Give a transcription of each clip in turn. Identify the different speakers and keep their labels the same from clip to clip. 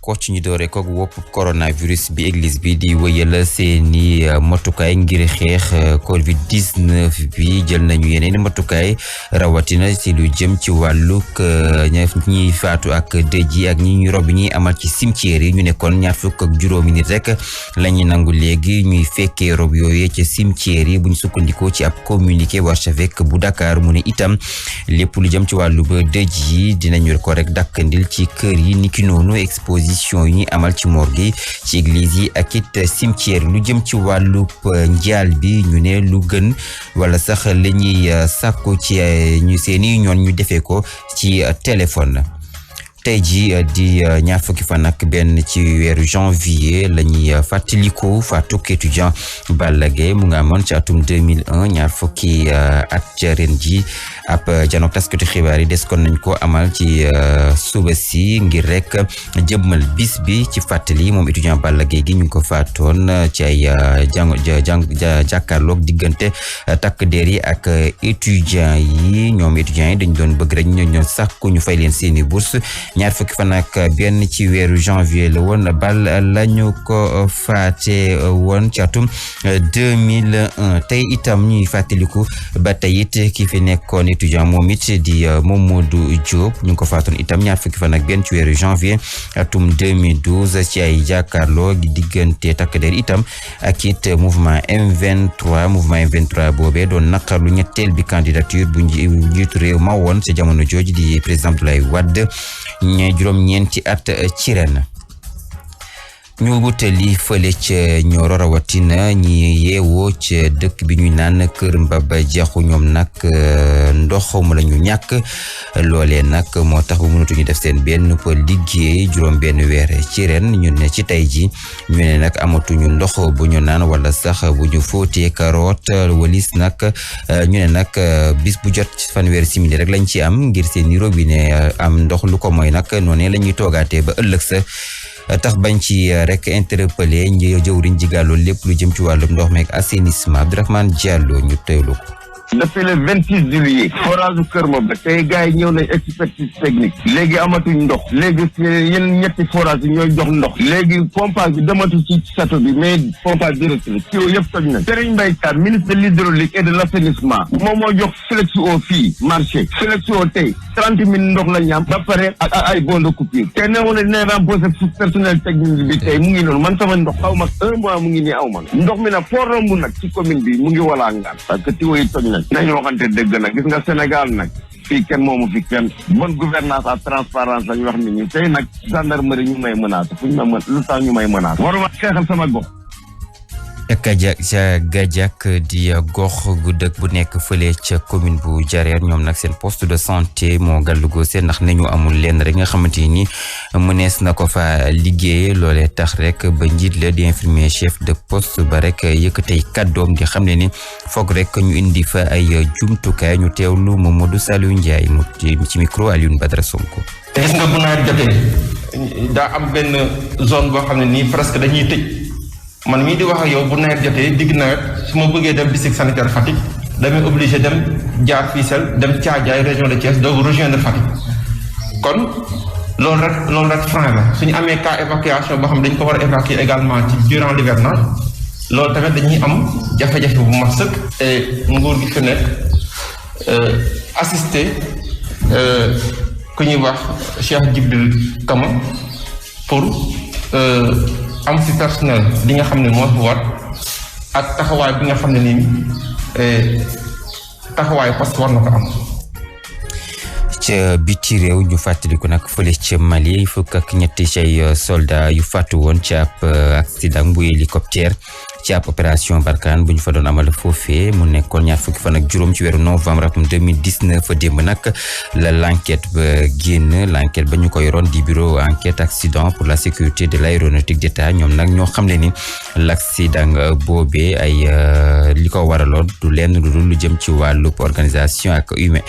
Speaker 1: ko ci ñu doore ko wopp coronavirus bi église bi di wëyal seeni matukaay ngir xeex Covid-19 bi jël nañu yeneen matukaay rawatina ci lu jëm ci wàllug ñi faatu ak dëj yi ak ñi ñu rob ñi amal ci cimetière yi ñu nekkoon 26 nit rek lañu nangu léegi ñuy fekkee rob yooyu ci cimetière yi bu ñu sukkandikoo ci ab communiqué archevêque bu Dakar mu ne itam lépp lu jëm ci wàllu ba dëj yi dinañu ko rek dakkandil ci kër yi niki noonu exposition yi ñuy amal ci morgue yi ci église yi ak it cimetière lu jëm ci wàllu njaal bi ñu ne lu gën wala sax la ñuy sàkku ci ñu seeni ñoon ñu defee ko ci téléphone. tey ji di ñaar fukki fan ak benn ci weeru janvier la ñuy fàttaliku faatuk étudiant Balla Gaye mu nga amoon ci atum 2001 ñaar fukki at ca ren ji ab janook taskati xibaar yi des kon nañ ko amal ci suba si ngir rek jëmmal bis bi ci fàttali moom étudiant Balla Gaye gi ñu ngi ko faatoon ci ay jàkkaarloog diggante takk der yi ak étudiant yi ñoom étudiants yi dañ doon bëgg rek ñoo sàkku ñu fay leen seeni bourse ñaar fukki fan ak benn ci weeru janvier la woon bal lañu ko faate woon ci atum 2001 tey itam ñuy fàttaliku ba tey it ki fi nekkoon étudiant moom it di Mamadou Diop ñu ngi ko faatoon itam ñaar fukki fan ak benn ci weeru janvier atum 2012 ci ay jàkkaarloo gi diggante takk der itam ak it mouvement M23 boobee doon naqarlu ñetteel bi candidature bu njiitu réew ma woon ci jamono jooju di président Abdoulaye Wade juróom-ñeenti at ci ren ñu wutali fële ca Nioro rawatina ñi yeewoo ca dëkk bi ñuy naan Kër Mbaba Jaxu ñoom nag ndox mu la ñu ñàkk loolee nag moo tax bu mënatuñu def seen benn liggéey juróom benn weer ci ren ñu ne ci tey ji ñu ne nag amatuñu ndox bu ñu naan wala sax bu ñu fóotee carotte walis nag ñu ne nag bis bu jot fanweeri simili rek lañ ci am ngir seen robinet am ndox lu ko mooy nag noonu la ñuy toogaatee ba ëllëg sa tax bañ ci rek interpellé jëwriñ ji gàllu lépp lu jëm ci wàllum ndox meek assainissement Abdourahmane Diallo ñu teewlu ko.
Speaker 2: depuis le 26 juillet forage Kër Mbaba tey gars yi ñëw nañ expertise technique léegi amatuñ ndox léegi yenn ñetti forage yi ñooy jox ndox léegi pompage bi dematu ci château bi mais pompage direct la ci yëpp toj na Serigne Mbaye Thiam ministre de l'hydraulique et de l'assainissement moom moo jox Flexo fii marché Flexo tey 30 000 ndox la ñu am ba pare ak ay bon de coupure te newoon na dina rembourser personnel technique bi tey mu ngi noonu man sama ndox xaw ma 1 mois mu ngi nii aw ma ndox mi nag foo romb nag ci commune bi mu ngi walaa ngaan parce que tiwo yi toj na nañu waxante dëgg nag gis nga Sénégal nag fii kenn moomu fi kenn bonne gouvernance ak transparence lañu wax nit ñi tey nag gendarmerie ñu may menace fu ñu ma lu tax ñu may menace waruma xeexal sama gox
Speaker 1: Gadiak di gox gu dëkk bu nekk fële ca commune bu Diarère ñoom nag seen poste de santé moo gàllugoo seen ndax nañu amul lenn rek nga xamante ni mënees na ko fa liggéeye loolee tax rek ba njiit la di infirmier chef de poste ba rek yëkkatay kàddoom di xam ne ni foog rek ñu indi fa ay jumtukaay ñu teewlu Mamadou Saliou Ndiaye mu ci micro Alioune Badara Sonko.
Speaker 3: gis nga bu nawet jotee daa am benn zone boo xam ne nii presque dañuy tëj. man mii di wax ak yow bu nawet jotee digg nawet su ma bëggee dem district sanitaire Fatick damay obligé dem jaar Fissel dem Thiadiaye région de Thiès donc rejoindre Fatick kon loolu rek frein la suñu amee cas évacuation boo xam dañ ko war a évacuer également ci durant l'hivernage loolu tamit dañuy am jafe-jafe bu mat sëkk et nguur gi fi nekk assisté ku ñuy wax Cheikh Djibril Kama pour am fi personnel li nga xam ne moo fi war ak taxawaay bi nga xam ne nii taxawaay poste war na ko am.
Speaker 1: ca biti réew ñu fàttaliku nag fële ca Mali fukk ak ñetti cay soldat yu fàttu woon ci ab accident bu hélicoptère ci ab opération Barkhane bu ñu fa doon amal foofee mu nekkoon ñaar fukki fan ak juróom ci weeru novembre atum 2019 démb nag la l'enquête ba génn l'enquête ba ñu ko yoroon di bureau enquête accident pour la sécurité de l'aéronautique d'État ñoom nag ñoo xam ne ni l'accident boobee ay li ko waraloon du lenn lu dul lu jëm ci wàllub organisation ak humain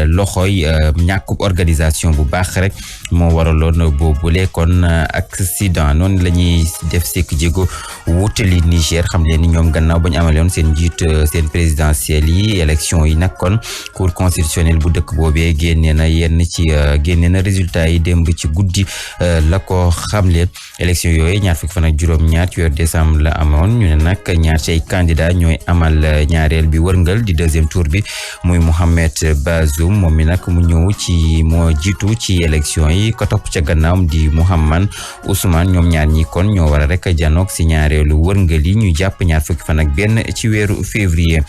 Speaker 1: loxoy ñàkkub organisation bu baax rek moo waraloon boobule kon accident noonu la ñuy def sekk jéego wutali Niger xam leen ni ñoom gannaaw ba ñu amaloon seen njiit seen présidentielle yi élection yi nag kon cour constitutionnelle bu dëkk boobee génne na résultat yi démb ci guddi la ko xamle élection yooyu ñaar fukki fan ak juróom-ñaar ci weeru décembre la amoon ñu ne nag ñaar ci ay candidat ñooy amal ñaareel bi wërngal di deuxième tour bi muy Mohamed Bazoum moom mi nag mu ñëw ci moo jiitu ci élection yi ko topp ca gannaawam di Mouhamed Ousmane ñoom ñaar ñi kon ñoo war a rek janoog si ñaareelu wërngal yi ñu jàpp ñaar fukki fan ak benn ci weeru février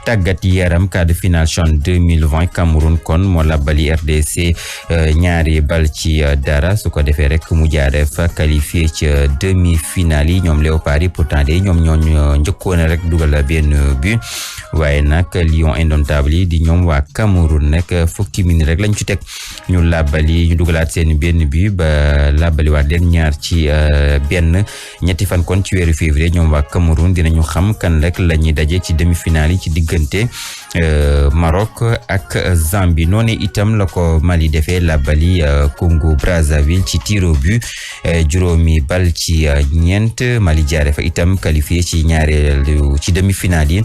Speaker 1: tàggat yaram quart de finale CHAN 2020 Cameroun kon moo labali RDC ñaari bal ci dara su ko defee rek mu jaare fa qualifié ci demi-finale yi ñoom Léopard yi pourtant de ñoom ñoo njëkkoon rek dugal benn but waaye nag Lion indomptable yi di ñoom waa Cameroun nag fukki minute rek lañ ci teg ñu labali ñu dugalaat seen benn but ba labali waat leen ñaar ci benn ñetti fan kon ci weeru février ñoom waa Cameroun dinañu xam kan rek la ñuy daje ci demi-finale yi ci diggante Maroc ak Zambie noonu itam la ko Mali defee labali Congo Brazzaville ci tir au but juróomi bal ci ñeent Mali jaare fa itam qualifié ci ñaareelu ci demi-finale yi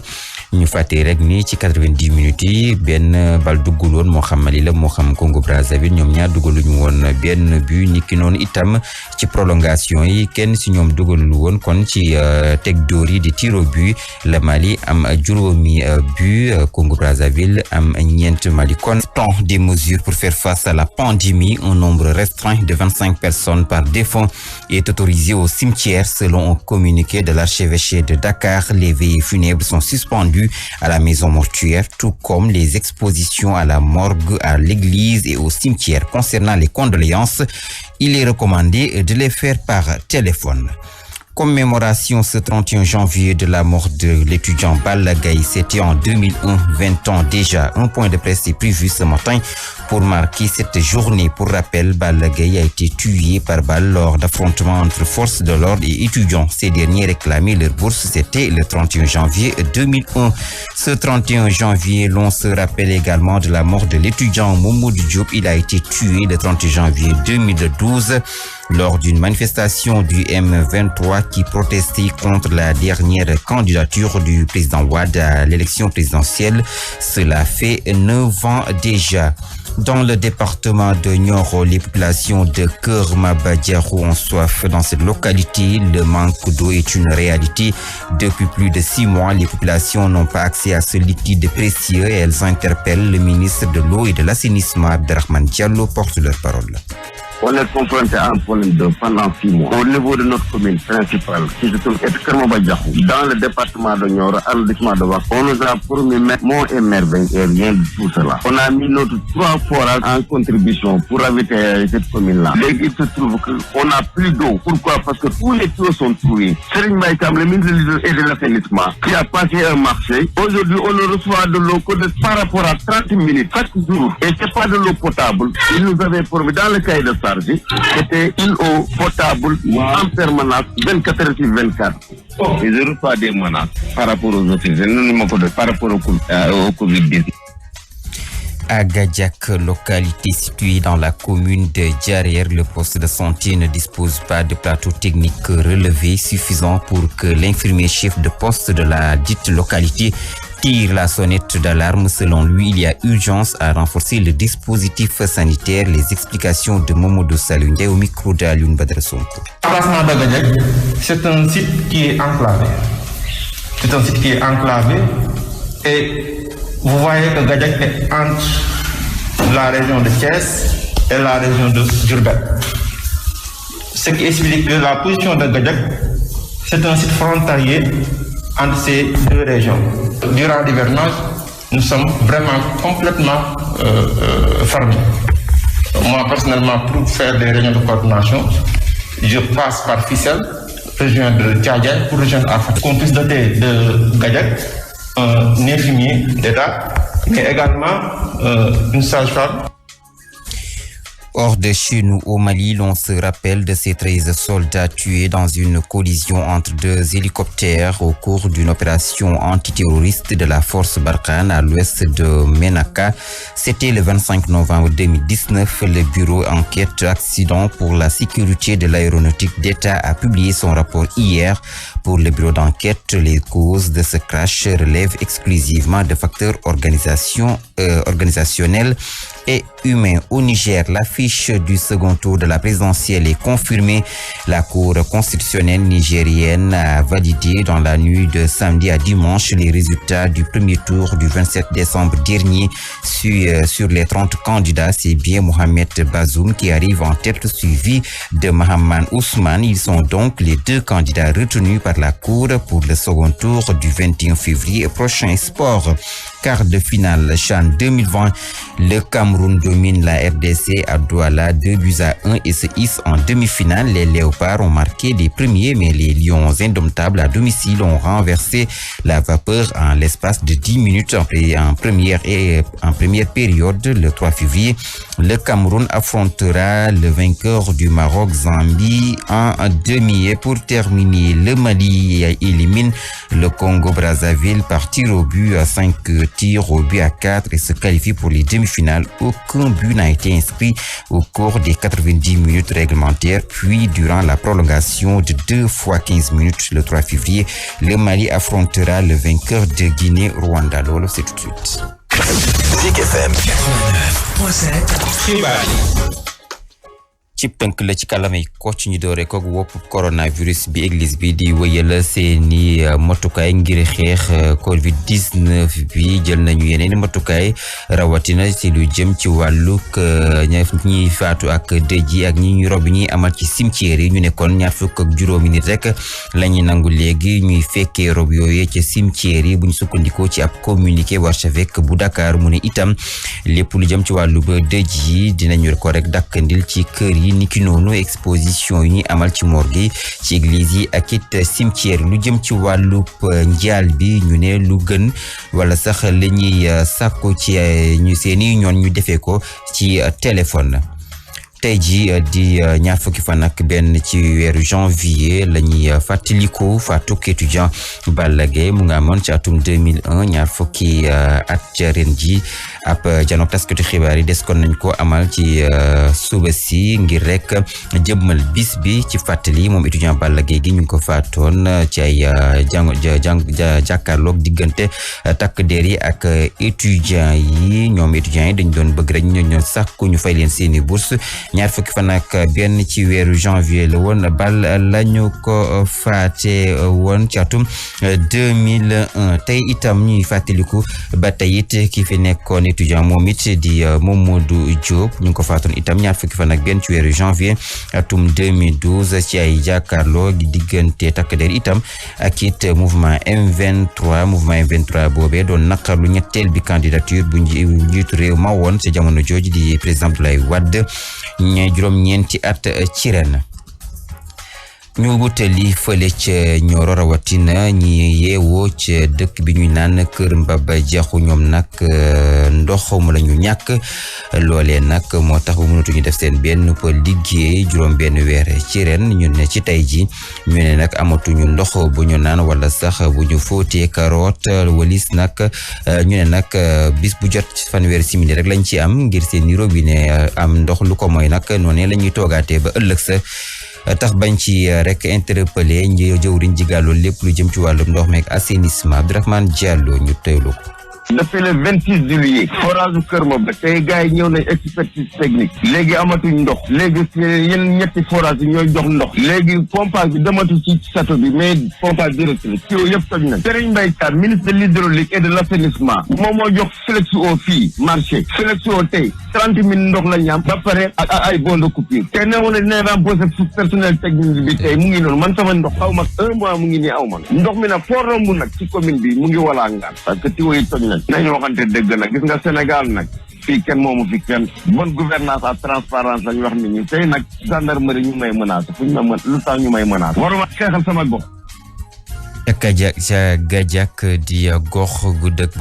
Speaker 1: ñu fàtte rek ni ci 90 minutes yi benn bal duggul woon moo xam Mali la moo xam Congo Brazzaville ñoom ñaar dugaluñu woon benn but niki noonu itam ci prolongation yi kenn si ñoom dugalul woon kon ci teg dóor yi di tir au but la Mali am juróomi but Congo Brazzaville am ñeent Mali kon temps des mesures pour faire face à la pandémie un nombre restreint de 25 personnes par défunt est autorisé au cimetière selon un communiqué de l'archevêché de Dakar. Les veillées funèbres sont suspendues à la maison mortuaire, tout comme les expositions à la morgue, à l'église et au cimetière. Concernant les condoléances, il est recommandé de les faire par téléphone. Commémoration ce 31 janvier de la mort de l'étudiant Balla Gaye. C'était en 2001, 20 ans déjà. Un point de presse est prévu ce matin pour marquer cette journée. Pour rappel, Balla Gaye a été tué par balle lors d'affrontements entre forces de l'ordre et étudiants. Ces derniers réclamaient leur bourse. C'était le 31 janvier 2001. Ce 31 janvier, l'on se rappelle également de la mort de l'étudiant Mamadou Diop. Il a été tué le 31 janvier 2012 lors d'une manifestation du M23 qui protestait contre la dernière candidature du président Wade à l'élection présidentielle. Cela fait 9 ans déjà. Dans le département de Nioro, les populations de Keur Maba-Diarou ont soif. Dans cette localité, le manque d'eau est une réalité. Depuis plus de 6 mois, les populations n'ont pas accès à ce liquide précieux et elles interpellent le ministre de l'eau et de l'assainissement, Abderrahmane Diallo, porte leur parole.
Speaker 2: On est confronté à un problème d'eau pendant 6 mois. Au niveau de notre commune principale, qui se trouve être Keur Maba-Diarou, dans le département de Nioro, arrondissement de Ouakam, on nous a promis monts et merveilles et rien de tout cela. On a mis notre 3 forages en contribution pour ravitailler cette commune-là. Mais il se trouve qu'on n'a plus d'eau. Pourquoi? Parce que tous les tuyaux sont troués. Serigne Mbaye Thiam, le ministre de l'eau et de l'assainissement, qui a passé un marché, aujourd'hui on ne reçoit de l'eau que par rapport à 30 minutes chaque jour. Et c'est pas de l'eau potable. Il nous avait promis dans le cahier de c'était une eau potable en permanence 24 heures sur 24. Et je reçois des menaces par rapport aux autres, par rapport au Covid-19.
Speaker 1: À Gadiack, localité située dans la commune de Diarrière, le poste de santé ne dispose pas de plateau technique relevé suffisant pour que l'infirmier chef de poste de la dite localité tire la sonnette d'alarme. Selon lui, il y a urgence à renforcer le dispositif sanitaire. Les explications de Momodou Salou Ndiaye au micro d'Alioune Badara Sonko.
Speaker 3: L'emplacement de Gadiack, c'est un site qui est enclavé. C'est un site qui est enclavé et vous voyez que Gadiack est entre la région de Thiès et la région de Diourbel. Ce qui explique que la position de Gadiack, c'est un site frontalier entre ces deux régions. Durant l'hivernage, nous sommes vraiment complètement fermés. Moi, personnellement, pour faire des réunions de coordination, je passe par Fissel, rejoindre Diadiack pour rejoindre Afat. Qu'on puisse doter de Gadiack un infirmier d'État, mais également une sage-femme.
Speaker 1: Hors de chez nous au Mali, l'on se rappelle de ces 13 soldats tués dans une collision entre deux hélicoptères au cours d'une opération antiterroriste de la force Barkhane à l'ouest de Ménaka. C'était le 25 novembre 2019. Le bureau enquête accident pour la sécurité de l'aéronautique d'État a publié son rapport hier. Pour le bureau d'enquête, les causes de ce crash relèvent exclusivement de facteurs organisationnels et humains. Au Niger, l'affiche du second tour de la présidentielle est confirmée. La Cour constitutionnelle nigérienne a validé dans la nuit de samedi à dimanche les résultats du premier tour du 27 décembre dernier. Sur les 30 candidats, c'est bien Mohamed Bazoum qui arrive en tête, suivi de Mahaman Ousmane. Ils sont donc les deux candidats retenus par la Cour pour le second tour du 21 février prochain. Sport. Quart de finale CHAN 2020, le Cameroun domine la RDC à Douala 2-1 et se hisse en demi-finale. Les Léopards ont marqué les premiers, mais les Lions indomptables à domicile ont renversé la vapeur en l'espace de 10 minutes en première période. Le 3 février, le Cameroun affrontera le vainqueur du Maroc-Zambie en demi. Et pour terminer, le Mali élimine le Congo-Brazzaville par tir au but à 5 tirs au but à 4 et se qualifie pour les demi-finales. Aucun but n'a été inscrit au cours des 90 minutes réglementaires, puis durant la prolongation de 2 fois 15 minutes le 3 février, le Mali affrontera le vainqueur de Guinée-Rwanda. Lolo, c'est tout de suite.
Speaker 4: Zik FM 89.7
Speaker 1: cib tënk la ci kàllaamay Kocc ñu doore koog wopp coronavirus bi église bi di wëyal seeni matukaay ngir xeex Covid-19 bi jël nañu yeneen matukaay rawatina ci lu jëm ci wàllug ñi faatu ak dëj yi ak ñi ñu rob ñi amal ci cimetière yi ñu nekkoon 26 nit rek la ñuy nangu léegi ñuy fekkee rob yooyu ci cimetière yi bu ñu sukkandikoo ci ab communiqué archevêque bu Dakar mu ne itam lépp lu jëm ci wàllu ba dëj yi dinañu ko rek dakkandil ci kër yi niki noonu exposition yi ñuy amal ci morgue yi ci église yi ak it cimetière lu jëm ci wàllu njaal bi ñu ne lu gën wala sax la ñuy sàkku ci ñu seeni ñoon ñu defee ko ci téléphone. tey ji di ñaar fukki fan ak benn ci weeru janvier la ñuy fàttaliku faatuk étudiant Balla Gaye mu nga amoon ci atum 2001 ñaar fukki at ren ji ab janook taskatu xibaar yi des kon nañ ko amal ci suba si ngir rek jëmmal bis bi ci fàttali moom étudiant Balla Gaye gi ñu ngi ko faatoon ci ay jàkkaarloog diggante takk der yi ak étudiant yi ñoom étudiants yi dañ doon bëgg rek ñoo sàkku ñu fay leen seeni bourse ñaar fukki fan ak benn ci weeru janvier la woon bal lañu ko faate woon ci atum 2001 tey itam ñuy fàttaliku ba tey it ki fi nekkoon étudiant moom it di Mamadou Diop ñu ngi ko faatoon itam ñaar fukki fan ak benn ci weeru janvier atum 2012 ci ay jàkkaarloo gi diggante takk der itam ak it mouvement M23 boobee doon naqarlu ñetteel bi candidature bu njiitu réew ma woon ci jamono jooju di président Abdoulaye Wade juróom-ñeenti at ci ren ñu wutali fële ca Nioro rawatina ñi yeewoo ca dëkk bi ñuy naan Kër Mbaba Jaxu ñoom nag ndox mu la ñu ñàkk loolee nag moo tax bu mënatuñu def seen benn liggéey juróom benn weer ci ren ñu ne ci tey ji ñu ne nag amatuñu ndox bu ñu naan wala sax bu ñu fóotee carotte walis nag ñu ne nag bis bu jot fanweeri simili rek lañ ci am ngir seen robinet am ndox lu ko mooy nag noonu la ñuy toogaatee ba ëllëg sa tax bañ ci rek interpellé jëwriñ ji gàllu lépp lu jëm ci wàllum ndox meek assainissement Abdourahmane Diallo ñu teewlu ko.
Speaker 2: depuis le 26 juillet forage Kër Maba tey gars yi ñëw nañ expertise technique léegi amatuñ ndox léegi yenn ñetti forage yi ñooy jox ndox léegi pompage bi dematu ci château bi mais pompage direct la ci yëpp toj nañ Serigne Mbaye Sarr ministre de l'hydraulique et de l'assainissement moom moo jox Flexo fii marché Flexo tey 30 000 ndox la ñu am ba pare ak ay bon de coupure te newoon na dina rembourser personnel technique bi tey mu ngi noonu man sama ndox xaw ma 1 mois mu ngi nii aw ma ndox mi nag foo romb nag ci commune bi mu ngi walaa ngaan parce que tiwo yi toj nañ nañu waxante dëgg nag gis nga Sénégal nag fii kenn moomu fi kenn bonne gouvernance ak transparence lañu wax nit ñi tey nag gendarmerie ñu may menacé fu ñu ma lu tax ñu may menacé waruma xeexal sama gox
Speaker 1: Gajak di gox gu dëkk